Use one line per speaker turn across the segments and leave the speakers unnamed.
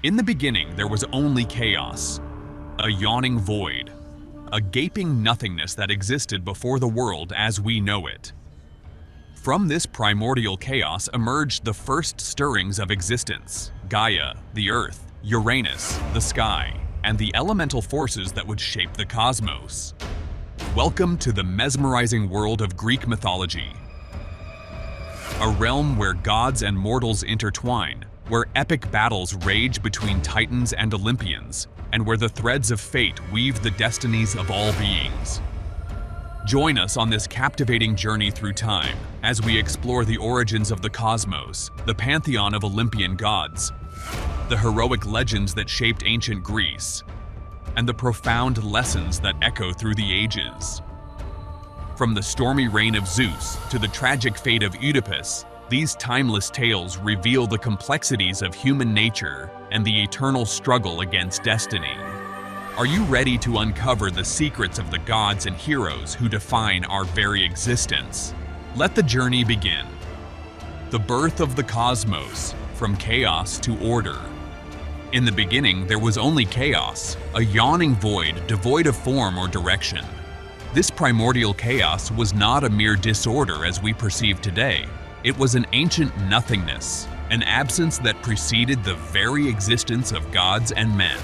In the beginning, there was only chaos, a yawning void, a gaping nothingness that existed before the world as we know it. From this primordial chaos emerged the first stirrings of existence: Gaia, the earth, Uranus, the sky, and the elemental forces that would shape the cosmos. Welcome to the mesmerizing world of Greek mythology, a realm where gods and mortals intertwine, where epic battles rage between titans and Olympians, and where the threads of fate weave the destinies of all beings. Join us on this captivating journey through time as we explore the origins of the cosmos, the pantheon of Olympian gods, the heroic legends that shaped ancient Greece, and the profound lessons that echo through the ages. From the stormy reign of Zeus to the tragic fate of Oedipus, these timeless tales reveal the complexities of human nature and the eternal struggle against destiny. Are you ready to uncover the secrets of the gods and heroes who define our very existence? Let the journey begin. The birth of the cosmos, from chaos to order. In the beginning, there was only chaos, a yawning void devoid of form or direction. This primordial chaos was not a mere disorder as we perceive today. It was an ancient nothingness, an absence that preceded the very existence of gods and men.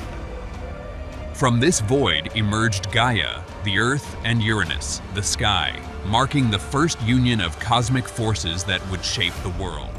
From this void emerged Gaia, the earth, and Uranus, the sky, marking the first union of cosmic forces that would shape the world.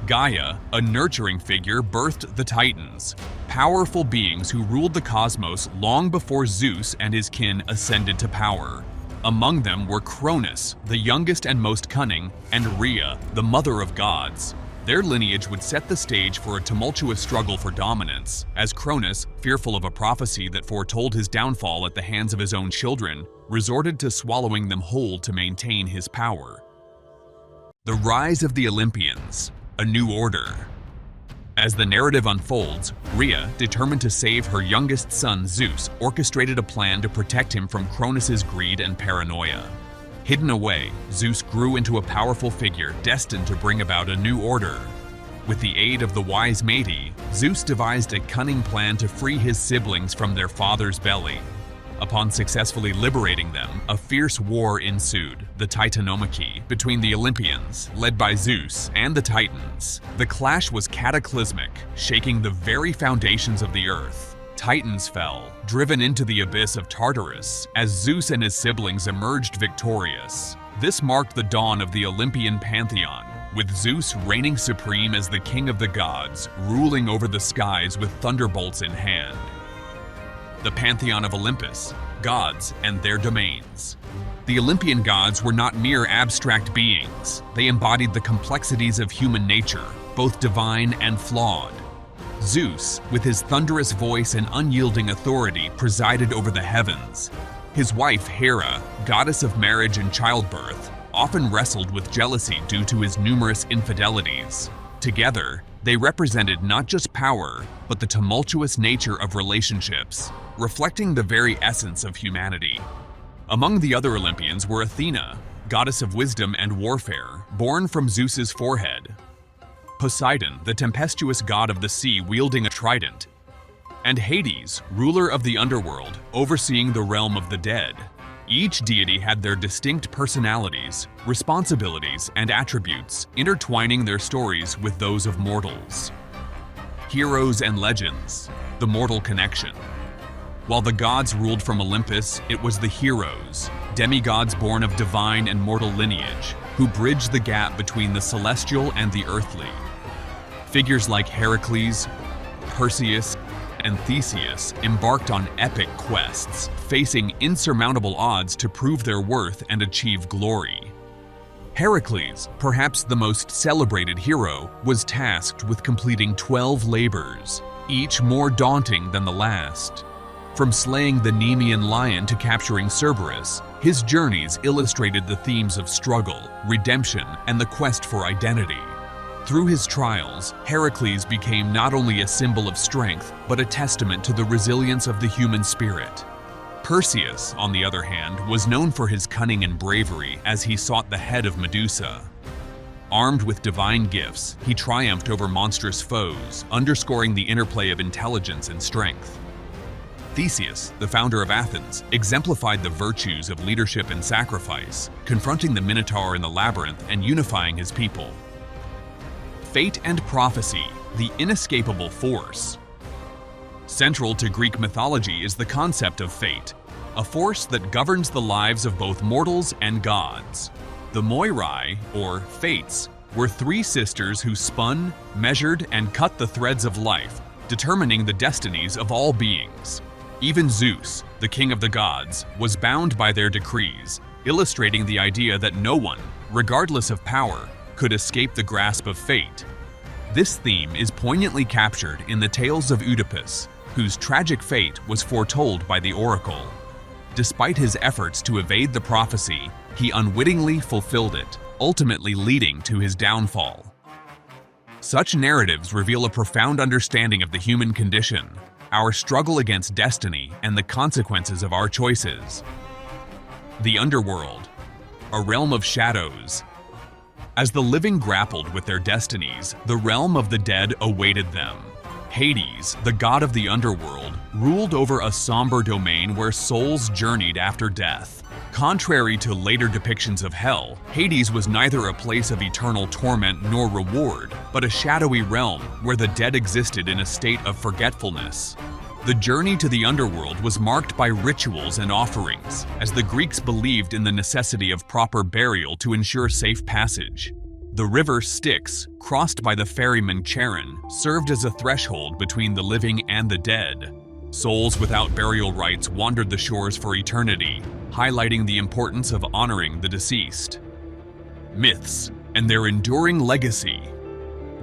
Gaia, a nurturing figure, birthed the Titans, powerful beings who ruled the cosmos long before Zeus and his kin ascended to power. Among them were Cronus, the youngest and most cunning, and Rhea, the mother of gods. Their lineage would set the stage for a tumultuous struggle for dominance, as Cronus, fearful of a prophecy that foretold his downfall at the hands of his own children, resorted to swallowing them whole to maintain his power. The rise of the Olympians, a new order. As the narrative unfolds, Rhea, determined to save her youngest son Zeus, orchestrated a plan to protect him from Cronus's greed and paranoia. Hidden away, Zeus grew into a powerful figure destined to bring about a new order. With the aid of the wise Moirai, Zeus devised a cunning plan to free his siblings from their father's belly. Upon successfully liberating them, a fierce war ensued, the Titanomachy, between the Olympians, led by Zeus, and the Titans. The clash was cataclysmic, shaking the very foundations of the earth. Titans fell, driven into the abyss of Tartarus, as Zeus and his siblings emerged victorious. This marked the dawn of the Olympian pantheon, with Zeus reigning supreme as the king of the gods, ruling over the skies with thunderbolts in hand. The pantheon of Olympus, gods and their domains. The Olympian gods were not mere abstract beings. They embodied the complexities of human nature, both divine and flawed. Zeus, with his thunderous voice and unyielding authority, presided over the heavens. His wife, Hera, goddess of marriage and childbirth, often wrestled with jealousy due to his numerous infidelities. Together, they represented not just power, but the tumultuous nature of relationships, reflecting the very essence of humanity. Among the other Olympians were Athena, goddess of wisdom and warfare, born from Zeus's forehead; Poseidon, the tempestuous god of the sea wielding a trident; and Hades, ruler of the underworld, overseeing the realm of the dead. Each deity had their distinct personalities, responsibilities, and attributes, intertwining their stories with those of mortals. Heroes and legends, the mortal connection. While the gods ruled from Olympus, it was the heroes, demigods born of divine and mortal lineage, who bridged the gap between the celestial and the earthly. Figures like Heracles, Perseus, and Theseus embarked on epic quests, facing insurmountable odds to prove their worth and achieve glory. Heracles, perhaps the most celebrated hero, was tasked with completing 12 labors, each more daunting than the last. From slaying the Nemean lion to capturing Cerberus, his journeys illustrated the themes of struggle, redemption, and the quest for identity. Through his trials, Heracles became not only a symbol of strength, but a testament to the resilience of the human spirit. Perseus, on the other hand, was known for his cunning and bravery as he sought the head of Medusa. Armed with divine gifts, he triumphed over monstrous foes, underscoring the interplay of intelligence and strength. Theseus, the founder of Athens, exemplified the virtues of leadership and sacrifice, confronting the Minotaur in the labyrinth and unifying his people. Fate and prophecy, the inescapable force. Central to Greek mythology is the concept of fate, a force that governs the lives of both mortals and gods. The Moirai, or Fates, were three sisters who spun, measured, and cut the threads of life, determining the destinies of all beings. Even Zeus, the king of the gods, was bound by their decrees, illustrating the idea that no one, regardless of power, could escape the grasp of fate. This theme is poignantly captured in the tales of Oedipus, whose tragic fate was foretold by the oracle. Despite his efforts to evade the prophecy, he unwittingly fulfilled it, ultimately leading to his downfall. Such narratives reveal a profound understanding of the human condition, our struggle against destiny, and the consequences of our choices. The underworld, a realm of shadows. As the living grappled with their destinies, the realm of the dead awaited them. Hades, the god of the underworld, ruled over a somber domain where souls journeyed after death. Contrary to later depictions of hell, Hades was neither a place of eternal torment nor reward, but a shadowy realm where the dead existed in a state of forgetfulness. The journey to the underworld was marked by rituals and offerings, as the Greeks believed in the necessity of proper burial to ensure safe passage. The river Styx, crossed by the ferryman Charon, served as a threshold between the living and the dead. Souls without burial rites wandered the shores for eternity, highlighting the importance of honoring the deceased. Myths and their enduring legacy.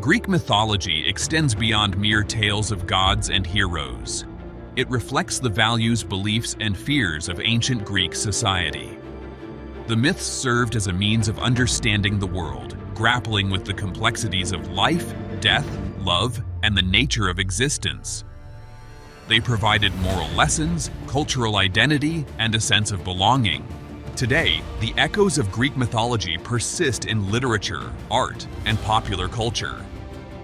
Greek mythology extends beyond mere tales of gods and heroes. It reflects the values, beliefs, and fears of ancient Greek society. The myths served as a means of understanding the world, grappling with the complexities of life, death, love, and the nature of existence. They provided moral lessons, cultural identity, and a sense of belonging. Today, the echoes of Greek mythology persist in literature, art, and popular culture.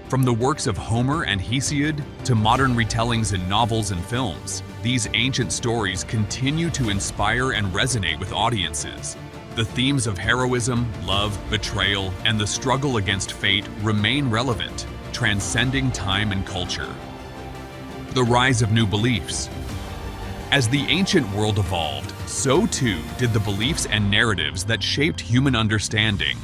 From the works of Homer and Hesiod to modern retellings in novels and films, these ancient stories continue to inspire and resonate with audiences. The themes of heroism, love, betrayal, and the struggle against fate remain relevant, transcending time and culture. The rise of new beliefs. As the ancient world evolved, so too did the beliefs and narratives that shaped human understanding.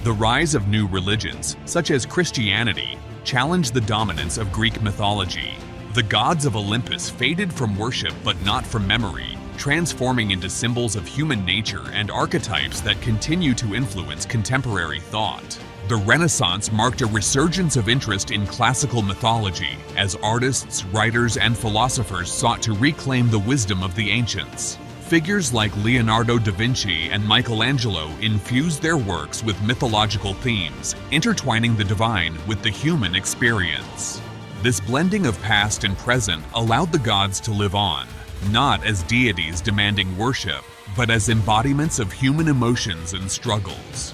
The rise of new religions, such as Christianity, challenged the dominance of Greek mythology. The gods of Olympus faded from worship but not from memory, transforming into symbols of human nature and archetypes that continue to influence contemporary thought. The Renaissance marked a resurgence of interest in classical mythology as artists, writers, and philosophers sought to reclaim the wisdom of the ancients. Figures like Leonardo da Vinci and Michelangelo infused their works with mythological themes, intertwining the divine with the human experience. This blending of past and present allowed the gods to live on, not as deities demanding worship, but as embodiments of human emotions and struggles.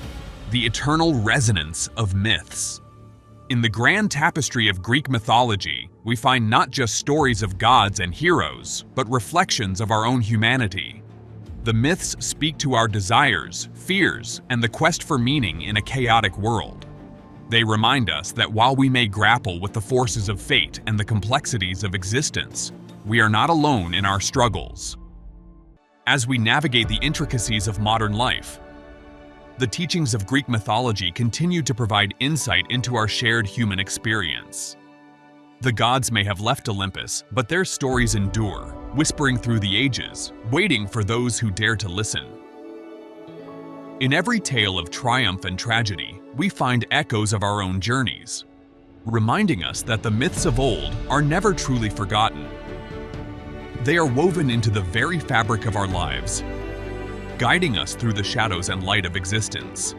The eternal resonance of myths. In the grand tapestry of Greek mythology, we find not just stories of gods and heroes, but reflections of our own humanity. The myths speak to our desires, fears, and the quest for meaning in a chaotic world. They remind us that while we may grapple with the forces of fate and the complexities of existence, we are not alone in our struggles. As we navigate the intricacies of modern life, the teachings of Greek mythology continue to provide insight into our shared human experience. The gods may have left Olympus, but their stories endure, whispering through the ages, waiting for those who dare to listen. In every tale of triumph and tragedy, we find echoes of our own journeys, reminding us that the myths of old are never truly forgotten. They are woven into the very fabric of our lives, guiding us through the shadows and light of existence.